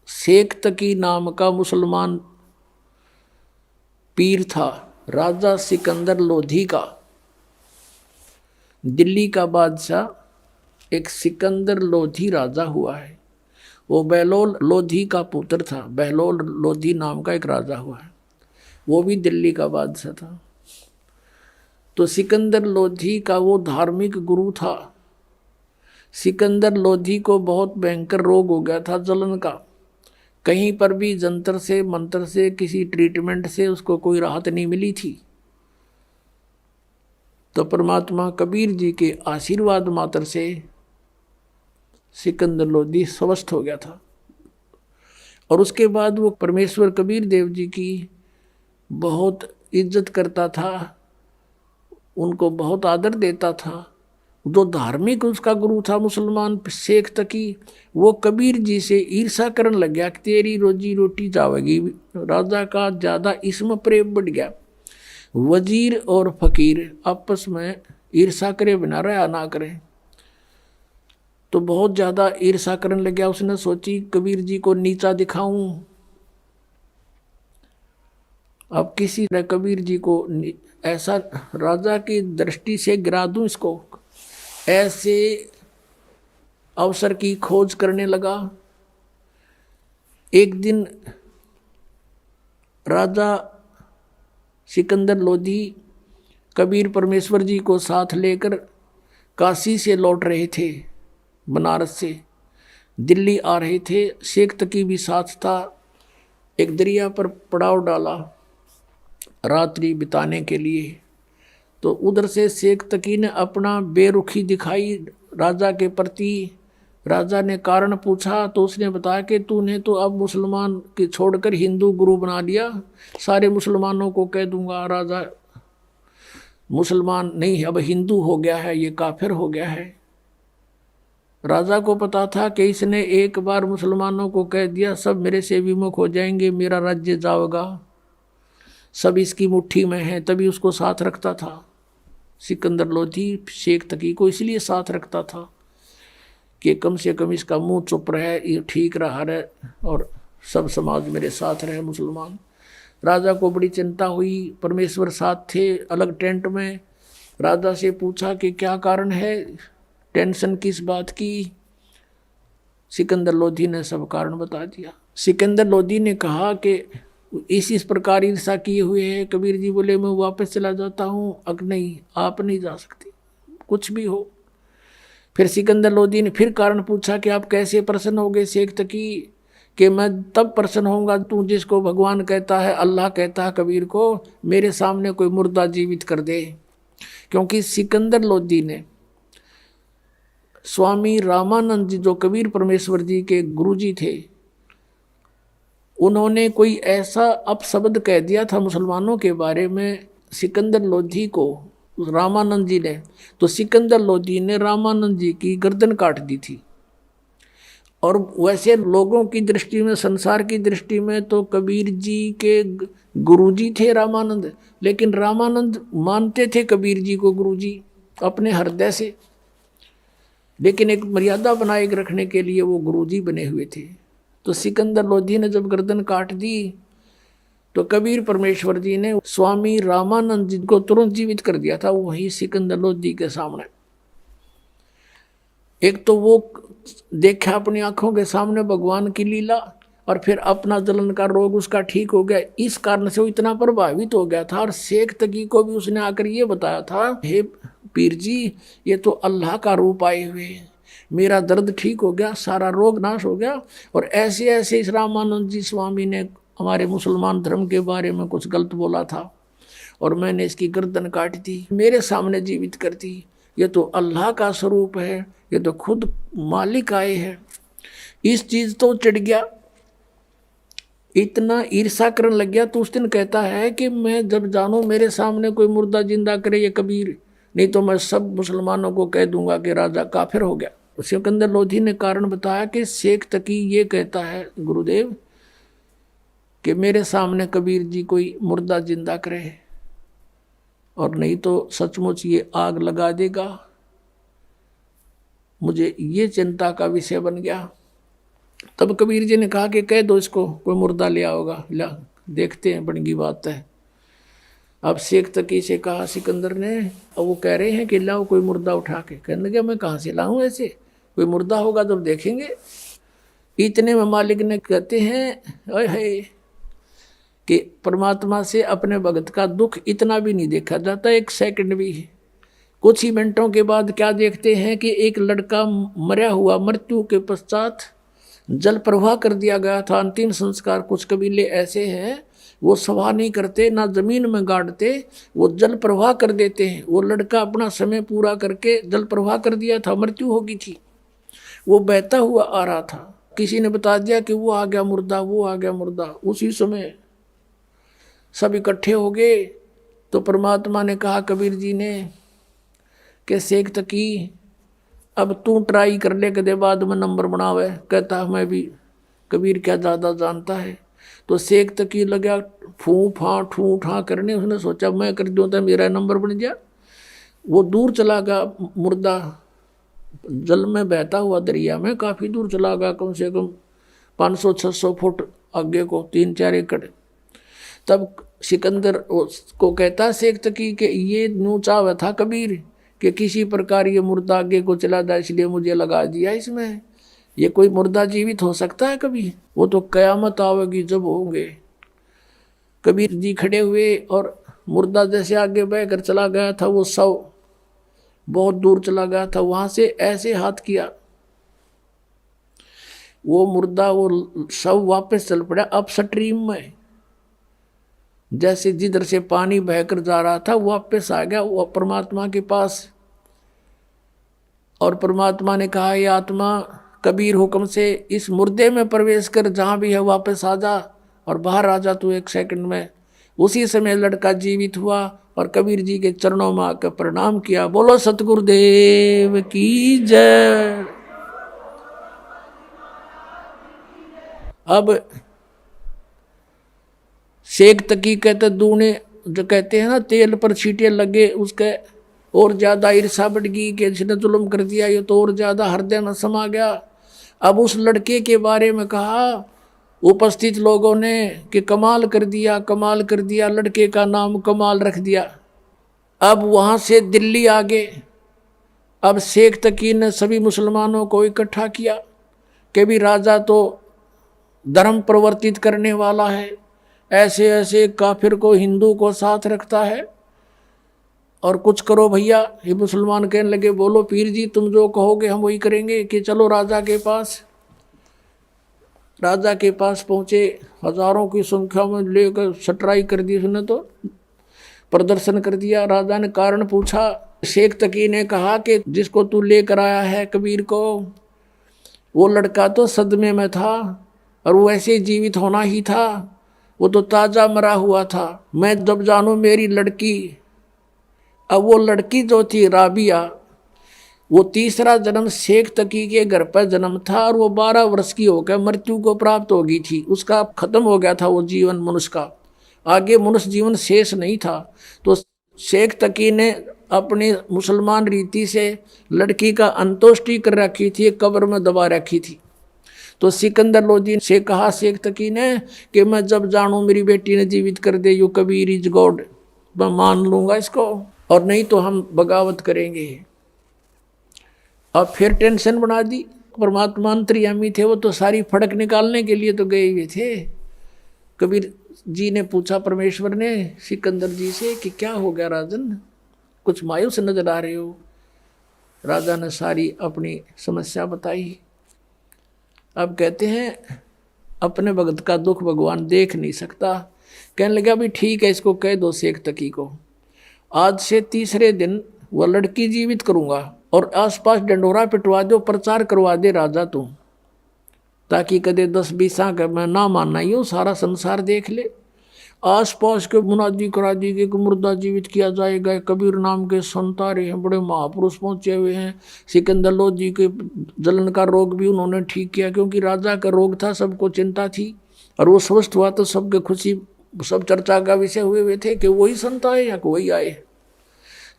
[SPEAKER 1] शेख तकी नाम का मुसलमान पीर था, राजा सिकंदर लोधी का, दिल्ली का बादशाह एक सिकंदर लोधी राजा हुआ है। वो बहलोल लोधी का पुत्र था, बहलोल लोधी नाम का एक राजा हुआ है, वो भी दिल्ली का बादशाह था। तो सिकंदर लोधी का वो धार्मिक गुरु था। सिकंदर लोधी को बहुत भयंकर रोग हो गया था जलन का, कहीं पर भी जंतर से मंत्र से किसी ट्रीटमेंट से उसको कोई राहत नहीं मिली थी। तो परमात्मा कबीर जी के आशीर्वाद मात्र से सिकंदर लोधी स्वस्थ हो गया था। और उसके बाद वो परमेश्वर कबीर देव जी की बहुत इज्जत करता था, उनको बहुत आदर देता था। जो धार्मिक उसका गुरु था मुसलमान शेख तकी, वो कबीर जी से ईर्षा करने लग गया कि तेरी रोजी रोटी जावेगी। राजा का ज़्यादा इसमें प्रेम बढ़ गया। वजीर और फकीर आपस में ईर्षा करे बिना रहा ना करें, तो बहुत ज़्यादा ईर्षा करने लग गया। उसने सोची कबीर जी को नीचा दिखाऊं, अब किसी तरह कबीर जी को ऐसा राजा की दृष्टि से गिरा दूं इसको, ऐसे अवसर की खोज करने लगा। एक दिन राजा सिकंदर लोधी कबीर परमेश्वर जी को साथ लेकर काशी से लौट रहे थे, बनारस से दिल्ली आ रहे थे। शेख तकी भी साथ था। एक दरिया पर पड़ाव डाला, रात्रि बिताने के लिए। तो उधर से शेख तकी ने अपना बेरुखी दिखाई राजा के प्रति। राजा ने कारण पूछा तो उसने बताया कि तूने तो अब मुसलमान के छोड़कर हिंदू गुरु बना लिया, सारे मुसलमानों को कह दूंगा राजा मुसलमान नहीं अब हिंदू हो गया है, ये काफिर हो गया है। राजा को पता था कि इसने एक बार मुसलमानों को कह दिया सब मेरे से विमुख हो जाएंगे, मेरा राज्य जाएगा, सब इसकी मुट्ठी में है, तभी उसको साथ रखता था। सिकंदर लोधी शेख तकी को इसलिए साथ रखता था कि कम से कम इसका मुंह चुप रहे, ये ठीक रहा रहे और सब समाज मेरे साथ रहे मुसलमान। राजा को बड़ी चिंता हुई, परमेश्वर साथ थे अलग टेंट में। राजा से पूछा कि क्या कारण है, टेंशन किस बात की। सिकंदर लोधी ने सब कारण बता दिया। सिकंदर लोधी ने कहा कि इस प्रकार ईर्षा किए हुए है। कबीर जी बोले मैं वापस चला जाता हूँ। अग नहीं, आप नहीं जा सकते, कुछ भी हो। फिर सिकंदर लोधी ने फिर कारण पूछा कि आप कैसे प्रसन्न हो गए शेख तकी, कि मैं तब प्रसन्न होऊंगा तू जिसको भगवान कहता है, अल्लाह कहता है कबीर को, मेरे सामने कोई मुर्दा जीवित कर दे। क्योंकि सिकंदर लोधी ने स्वामी रामानंद जी जो कबीर परमेश्वर जी के गुरुजी थे, उन्होंने कोई ऐसा अपशब्द कह दिया था मुसलमानों के बारे में सिकंदर लोधी को रामानंद जी ने, तो सिकंदर लोधी ने रामानंद जी की गर्दन काट दी थी। और वैसे लोगों की दृष्टि में, संसार की दृष्टि में तो कबीर जी के गुरुजी थे रामानंद, लेकिन रामानंद मानते थे कबीर जी को गुरुजी अपने हृदय से, लेकिन एक मर्यादा बनाए रखने के लिए वो गुरुजी बने हुए थे। तो सिकंदर लोधी ने जब गर्दन काट दी तो कबीर परमेश्वर जी ने स्वामी रामानंद जी को तुरंत जीवित कर दिया था वही सिकंदर लोधी के सामने। एक तो वो देखा अपनी आंखों के सामने भगवान की लीला, और फिर अपना जलन का रोग उसका ठीक हो गया। इस कारण से वो इतना प्रभावित हो गया था। और शेख तकी को भी उसने आकर ये बताया था, हे पीर जी ये तो अल्लाह का रूप आए हुए, मेरा दर्द ठीक हो गया, सारा रोग नाश हो गया। और ऐसे ऐसे इस रामानंद जी स्वामी ने हमारे मुसलमान धर्म के बारे में कुछ गलत बोला था और मैंने इसकी गर्दन काट दी, मेरे सामने जीवित कर दी। ये तो अल्लाह का स्वरूप है, ये तो खुद मालिक आए हैं। इस चीज तो चढ़ गया, इतना ईर्षा करने लग गया। तो उस दिन कहता है कि मैं जब जानूं मेरे सामने कोई मुर्दा जिंदा करे ये कबीर, नहीं तो मैं सब मुसलमानों को कह दूंगा कि राजा काफिर हो गया। सिकंदर लोधी ने कारण बताया कि शेख तकी ये कहता है गुरुदेव कि मेरे सामने कबीर जी कोई मुर्दा जिंदा करे और नहीं तो सचमुच ये आग लगा देगा। मुझे ये चिंता का विषय बन गया। तब कबीर जी ने कहा कि कह दो इसको कोई मुर्दा ले आओगा, ला देखते हैं, बड़ी बात है। अब शेख तकी से कहा सिकंदर ने, अब वो कह रहे हैं कि लाओ कोई मुर्दा उठा के। कहने लगे मैं कहाँ से लाऊं, ऐसे कोई मुर्दा होगा जब देखेंगे। इतने में मालिक ने कहते हैं ओए है कि परमात्मा से अपने भगत का दुख इतना भी नहीं देखा जाता, एक सेकंड भी। कुछ ही मिनटों के बाद क्या देखते हैं कि एक लड़का मरा हुआ, मृत्यु के पश्चात जल प्रवाह कर दिया गया था। अंतिम संस्कार कुछ कबीले ऐसे हैं वो सवाह नहीं करते, ना जमीन में गाड़ते, वो जल प्रवाह कर देते हैं। वो लड़का अपना समय पूरा करके जल प्रवाह कर दिया था, मृत्यु हो गई थी, वो बहता हुआ आ रहा था। किसी ने बता दिया कि वो आ गया मुर्दा, वो आ गया मुर्दा। उसी समय सब इकट्ठे हो गए। तो परमात्मा ने कहा कबीर जी ने कि शेख तकी अब तू ट्राई कर ले, कदे बाद में नंबर बनावे। कहता मैं भी कबीर क्या ज़्यादा जानता है। तो शेख तकी लगा फूँ ठा करने। उसने सोचा मैं कर दूँ तो मेरा नंबर बन गया। वो दूर चला गया मुर्दा, जल में बहता हुआ दरिया में काफ़ी दूर चला गया, कम से कम 500-600 फुट आगे को, 3-4 एकड़। तब सिकंदर को कहता शेख तकी कि ये न्यू चाव था कबीर कि किसी प्रकार ये मुर्दा आगे को चला जाए, इसलिए मुझे लगा दिया इसमें। ये कोई मुर्दा जीवित हो सकता है कभी? वो तो कयामत आवेगी जब होंगे। कबीर जी खड़े हुए और मुर्दा जैसे आगे बहकर चला गया था, वो शव बहुत दूर चला गया था, वहां से ऐसे हाथ किया, वो मुर्दा वो शव वापस चल पड़ा अब स्ट्रीम में। जैसे जिधर से पानी बहकर जा रहा था वापस आ गया वो परमात्मा के पास। और परमात्मा ने कहा, ये आत्मा कबीर हुक्म से इस मुर्दे में प्रवेश कर, जहाँ भी है वापस आ जा और बाहर आ जा तू 1 सेकंड में। उसी समय लड़का जीवित हुआ और कबीर जी के चरणों में आकर प्रणाम किया। बोलो सतगुरुदेव की जय। अब शेख तकी कहते दूने जो कहते हैं ना तेल पर छींटे लगे, उसके और ज्यादा ईर्षा बढ़ गई कि जिसने जुल्म कर दिया ये तो और ज्यादा हृदय में समा गया। अब उस लड़के के बारे में कहा उपस्थित लोगों ने कि कमाल कर दिया, कमाल कर दिया, लड़के का नाम कमाल रख दिया। अब वहाँ से दिल्ली आ गए। अब शेख तकी ने सभी मुसलमानों को इकट्ठा किया कि भी राजा तो धर्म प्रवर्तित करने वाला है, ऐसे ऐसे काफिर को हिंदू को साथ रखता है, और कुछ करो भैया। ये मुसलमान कहने लगे, बोलो पीर जी तुम जो कहोगे हम वही करेंगे, कि चलो राजा के पास। राजा के पास पहुँचे, हजारों की संख्या में लेकर सटराई कर दी उसने, तो प्रदर्शन कर दिया। राजा ने कारण पूछा। शेख तकी ने कहा कि जिसको तू लेकर आया है कबीर को, वो लड़का तो सदमे में था और वो ऐसे जीवित होना ही था, वो तो ताज़ा मरा हुआ था। मैं जब जानूँ मेरी लड़की, अब वो लड़की जो थी राबिया, वो तीसरा जन्म शेख तकी के घर पर जन्म था और वो 12 वर्ष की होकर मृत्यु को प्राप्त हो गई थी। उसका खत्म हो गया था वो जीवन मनुष्य का, आगे मनुष्य जीवन शेष नहीं था। तो शेख तकी ने अपनी मुसलमान रीति से लड़की का अंतोष्टि कर रखी थी, कब्र में दबा रखी थी। तो सिकंदर लोधी से कहा शेख तकी ने कि मैं जब जानूँ मेरी बेटी ने जीवित कर दे, यू कबीर इज गॉड, मैं मान लूँगा इसको, और नहीं तो हम बगावत करेंगे। अब फिर टेंशन बना दी। परमात्मा अंतर्यामी थे, वो तो सारी फड़क निकालने के लिए तो गए हुए थे। कबीर जी ने पूछा परमेश्वर ने सिकंदर जी से कि क्या हो गया राजन, कुछ मायूस नजर आ रहे हो। राजा ने सारी अपनी समस्या बताई। अब कहते हैं अपने भगत का दुख भगवान देख नहीं सकता। कहने लगा भी ठीक है, इसको कह दो शेख तकी को, आज से तीसरे दिन वह लड़की जीवित करूंगा और आसपास डंडोरा पिटवा दो, प्रचार करवा दे राजा तुम, ताकि कदे 10-20 का मैं ना मानना ही हो, सारा संसार देख ले। आसपास के मुनादी करा दी कि मुर्दा जीवित किया जाएगा। कबीर नाम के संत आ रहे हैं, बड़े महापुरुष पहुंचे हुए हैं। सिकंदर लोधी के जलन का रोग भी उन्होंने ठीक किया, क्योंकि राजा का रोग था, सबको चिंता थी, और वो स्वस्थ हुआ तो सबके खुशी, सब चर्चा का विषय हुए थे कि वही संत आए या वही आए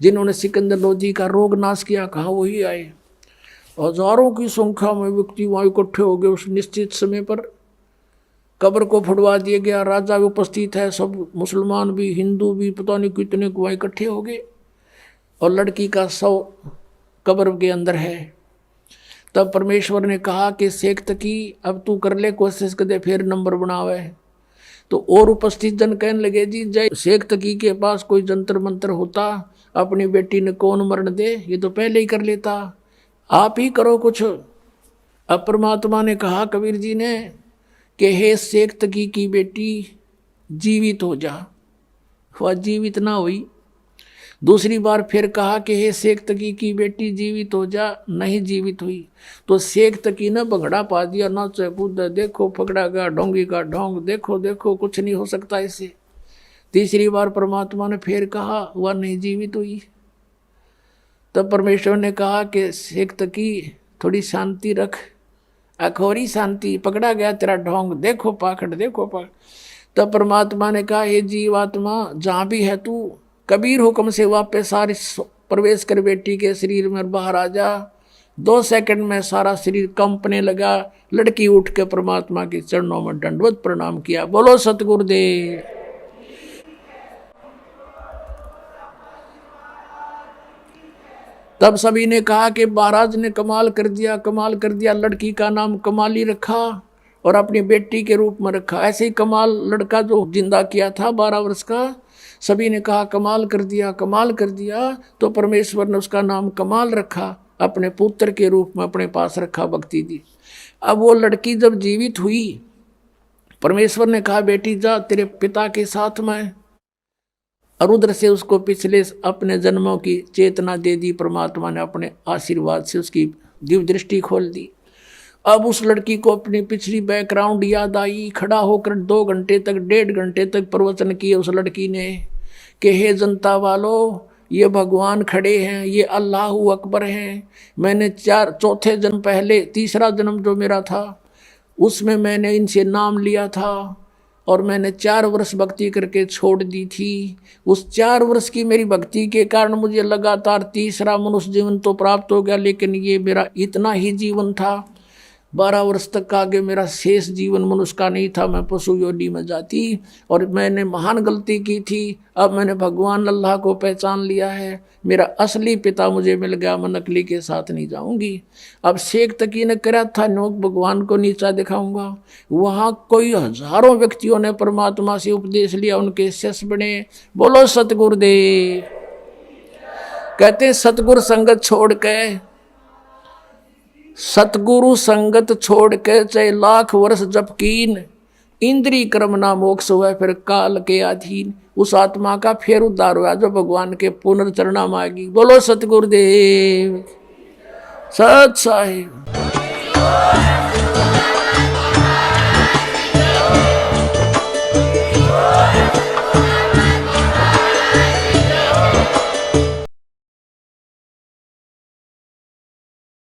[SPEAKER 1] जिन्होंने सिकंदर लोधी का रोग नाश किया। कहा वही आए। हजारों की संख्या में व्यक्ति वहाँ इकट्ठे हो गए। उस निश्चित समय पर कब्र को फुड़वा दिया गया। राजा भी उपस्थित है, सब मुसलमान भी हिंदू भी, पता नहीं कितने को वहाँ इकट्ठे हो गए, और लड़की का शव कब्र के अंदर है। तब परमेश्वर ने कहा कि शेख तकी अब तू कर ले कोशिश, कर दे फिर नंबर बनावे। तो और उपस्थित जन कहने लगे, जी जय शेख तकी के पास कोई जंतर मंत्र होता, अपनी बेटी ने कौन मरण दे, ये तो पहले ही कर लेता, आप ही करो कुछ। अब परमात्मा ने कहा कबीर जी ने कि हे शेख तकी की बेटी जीवित हो जा। वह जीवित ना हुई। दूसरी बार फिर कहा कि हे शेख तकी की बेटी जीवित हो जा, नहीं जीवित हुई। तो शेख तकी ने भंगड़ा पा दिया, नाचे कूदे, देखो पकड़ा गया ढोंगी का ढोंग, देखो देखो कुछ नहीं हो सकता इससे। तीसरी बार परमात्मा ने फिर कहा, वह नहीं जीवित हुई। तब परमेश्वर ने कहा कि शेख तकी थोड़ी शांति रख, अखोरी शांति, पकड़ा गया तेरा ढोंग, देखो पाखड़, देखो पाखड़। तब परमात्मा ने कहा, हे जीवात्मा जहाँ भी है तू, कबीर हुक्म से वापस सारी प्रवेश कर बेटी के शरीर में बाहर आ जा। 2 सेकंड में सारा शरीर कंपने लगा। लड़की उठ के परमात्मा के चरणों में दंडवत प्रणाम किया। बोलो सतगुरुदेव। तब सभी ने कहा कि महाराज ने कमाल कर दिया, कमाल कर दिया। लड़की का नाम कमाली रखा और अपनी बेटी के रूप में रखा। ऐसे ही कमाल लड़का जो जिंदा किया था 12 वर्ष का, सभी ने कहा कमाल कर दिया, कमाल कर दिया। तो परमेश्वर ने उसका नाम कमाल रखा, अपने पुत्र के रूप में अपने पास रखा, भक्ति दी। अब वो लड़की जब जीवित हुई, परमेश्वर ने कहा बेटी जा तेरे पिता के साथ में और उधर से उसको पिछले अपने जन्मों की चेतना दे दी परमात्मा ने, अपने आशीर्वाद से उसकी दिव्य दृष्टि खोल दी। अब उस लड़की को अपनी पिछली बैकग्राउंड याद आई। खड़ा होकर 2 घंटे तक 1.5 घंटे तक प्रवचन किए उस लड़की ने कि हे जनता वालों, ये भगवान खड़े हैं, ये अल्लाह अकबर हैं। मैंने चौथे जन्म पहले, तीसरा जन्म जो मेरा था उसमें मैंने इनसे नाम लिया था और मैंने 4 वर्ष भक्ति करके छोड़ दी थी। उस 4 वर्ष की मेरी भक्ति के कारण मुझे लगातार तीसरा मनुष्य जीवन तो प्राप्त हो गया, लेकिन ये मेरा इतना ही जीवन था। 12 वर्ष तक आगे मेरा शेष जीवन मनुष्य का नहीं था, मैं पशु योनि में जाती और मैंने महान गलती की थी। अब मैंने भगवान अल्लाह को पहचान लिया है, मेरा असली पिता मुझे मिल गया, मैं नकली के साथ नहीं जाऊंगी। अब शेख तकी ने करा था नोक भगवान को नीचा दिखाऊंगा। वहाँ कोई हजारों व्यक्तियों ने परमात्मा से उपदेश लिया, उनके शिष्य बने। बोलो सतगुरुदेव। कहते सतगुरु संगत छोड़ के, सतगुरु संगत छोड़ के चाहे लाख वर्ष जप कीन, इंद्री कर्म ना मोक्ष हुआ फिर काल के अधीन। उस आत्मा का फिर उद्धार हुआ जो भगवान के पुनर्चरणा मांगी। बोलो सतगुरुदेव सत साहिब।